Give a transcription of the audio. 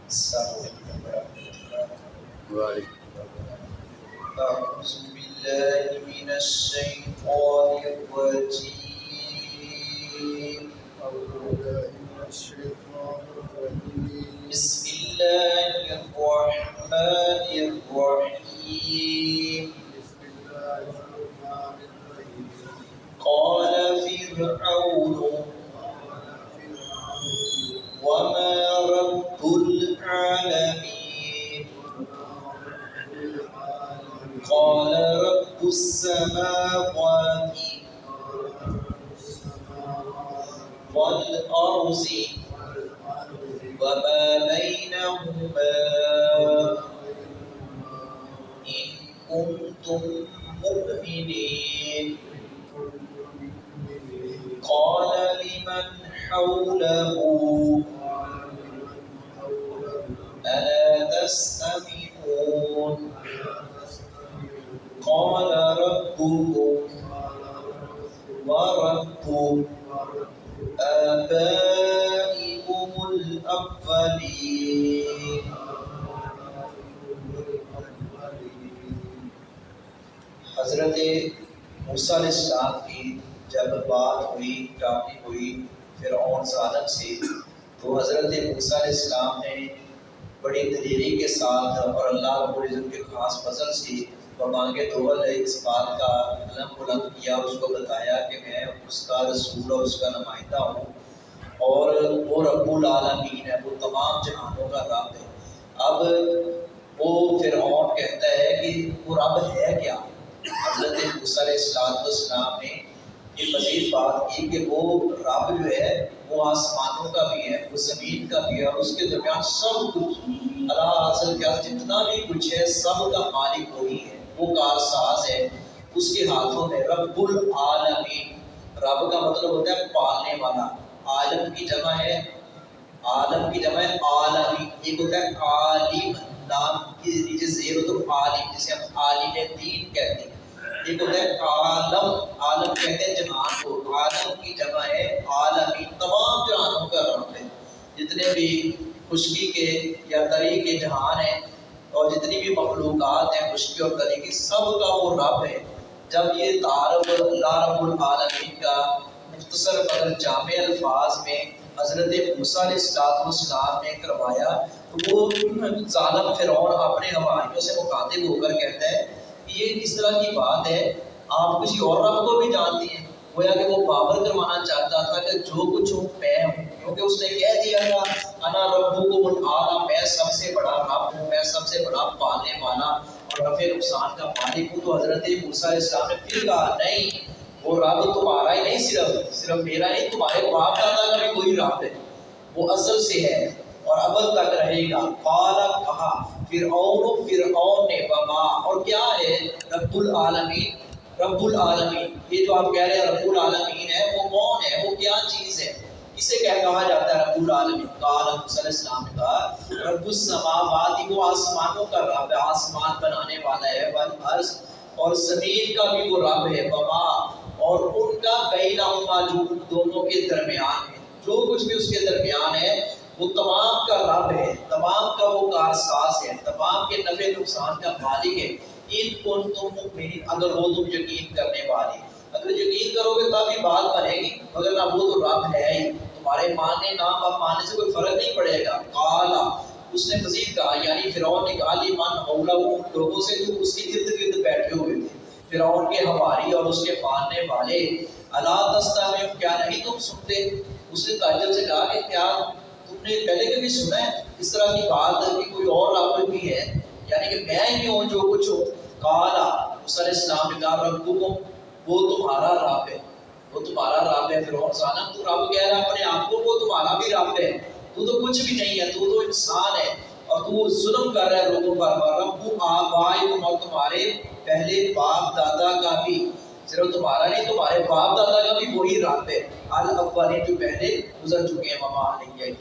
السلام علیکم ورحمۃ اللہ وعلیکم اعوذ باللہ من الشیطان الرجیم بسم اللہ الرحمن الرحیم قال فرعون وما رب العالمين قال رب السماوات والأرض وما بينهما إن كنتم مؤمنين قال لمن حوله ألا تستمعون قال ربكم ورب آبائكم الأولين حضرت موسیٰ علیہ السلام کی جب بات ہوئی ٹاپک ہوئی فرعون ظالم سے، تو حضرت موسیٰ علیہ السلام نے بڑی دلیری کے ساتھ اور اللہ رب العزت کے خاص فضل سے بمانگے دوغل اس بات کا علم بلند کیا، اس کو بتایا کہ میں اس کا رسول اور اس کا نمائندہ ہوں، اور وہ رب العالمین ہے، وہ تمام جہانوں کا رب ہے۔ اب وہ فرعون کہتا ہے کہ وہ رب ہے کیا؟ حضرت موسیٰ علیہ السلام نے یہ مزید بات کی کہ وہ رب جو ہے وہ آسمانوں کا بھی ہے، وہ زمین کا بھی ہے، اور اس کے درمیان سب کچھ اللہ حاصل کیا، جتنا بھی کچھ ہے سب کا مالک وہی ہے، وہ کارساز ہے، اس کے ہاتھوں میں رب العالمین۔ رب کا مطلب ہوتا ہے پالنے والا، عالم کی جمع ہے، عالم کی جمع ہے عالمی، ایک ہوتا ہے عالم، نام کی نیچے زیر تو عالم، جسے ہم عالم دین کہتے ہیں، ایک ہوتا ہے عالم، عالم کہتے ہیں جہان کو، عالم کی جمع ہے عالمی، تمام جہانوں کا رب ہے، جتنے بھی خشکی کے یا تری کے جہان ہیں اور جتنی بھی مخلوقات ہیں خشکی اور تری کی، سب کا وہ رب ہے۔ جب یہ تعارف اللہ رب العالمین کا مختصر مگر جامع الفاظ میں حضرت موسیٰ علیہ السلام نے کروایا، تو وہ ظالم فرعون اپنے حواریوں سے مخاطب ہو کر کہتا ہے کہ یہ کس طرح کی بات ہے، آپ کسی اور رب کو بھی جانتی ہیں؟ گویا کہ وہ باور کروانا چاہتا تھا کہ جو کچھ ہوں میں ہوں، کیونکہ اس نے کہہ دیا تھا انا ربکم الاعلی، میں سب سے بڑا رب ہوں، میں سب سے بڑا پالنے والا اور نفع نقصان کا مالک ہوں۔ تو حضرت موسیٰ علیہ السلام نے پھر کہا نہیں، وہ رب تمہارا ہی نہیں، صرف میرا نہیں، تمہارے باپ دادا کا بھی کوئی رب ہے، وہ ازل سے ہے اور ابد تک رہے گا۔ قال، کہا فرعون نے، وما، اور کیا ہے رب العالمین؟ رب العالمین، یہ جو آپ کہہ رہے ہیں رب العالمین ہے، وہ کون ہے، وہ کیا چیز ہے، اسے کیا کہا جاتا ہے رب العالمین؟ قال موسیٰ علیہ السلام نے کہا رب السماوات، وہ آسمانوں کا رب ہے، آسمان بنانے والا ہے، والارض، اور زمین کا بھی وہ رب ہے، وما، اور ان کا بینہما، جو دونوں کے درمیان ہے، جو کچھ بھی اس کے درمیان ہے وہ تمام کا رب ہے، تمام کا وہ کارساز ہے، تمام کے نفع نقصان کا مالک ہے۔ ان کنتم مؤمنین، اگر ہو تم یقین کرنے والے، اگر یقین کرو گے تب ہی بات بنے گی، مگر نہ وہ تو رب ہے ہی، تمہارے ماننے نہ ماننے سے کوئی فرق نہیں پڑے گا۔ قالا، اس نے مزید کہا، یعنی فرعون نے کہا لمن حولہ، ان لوگوں سے جو اس کے ارد گرد بیٹھے ہوئے تھے، فرعون کے حواری اور اس کے ماننے والے، الا تستمعون، کیا نہیں تم سنتے؟ اس نے تعجب سے کہا کہ کیا تم نے پہلے کبھی سنا ہے اس طرح کی بات کہ کوئی اور رب بھی ہے، یعنی کہ میں ہی ہوں جو کچھ ہوں؟ قالا، موسیٰ علیہ السلام نے کہا ربکم، وہ تمہارا رب ہے، وہ تمہارا رب ہے۔ فرعون ظالم، تو رب کہہ رہا ہے اپنے آپ کو، وہ تمہارا بھی رب ہے، تو کچھ بھی نہیں ہے، تو انسان ہے اور تو ظلم کر رہا ہے لوگوں پر۔ رب آبائکم، اور تمہارے پہلے باپ دادا کا بھی، صرف تمہارا نہیں، تمہارے باپ دادا کا بھی وہی رب ہے، الاولین، جو پہلے گزر چکے ہیں، وما علیہ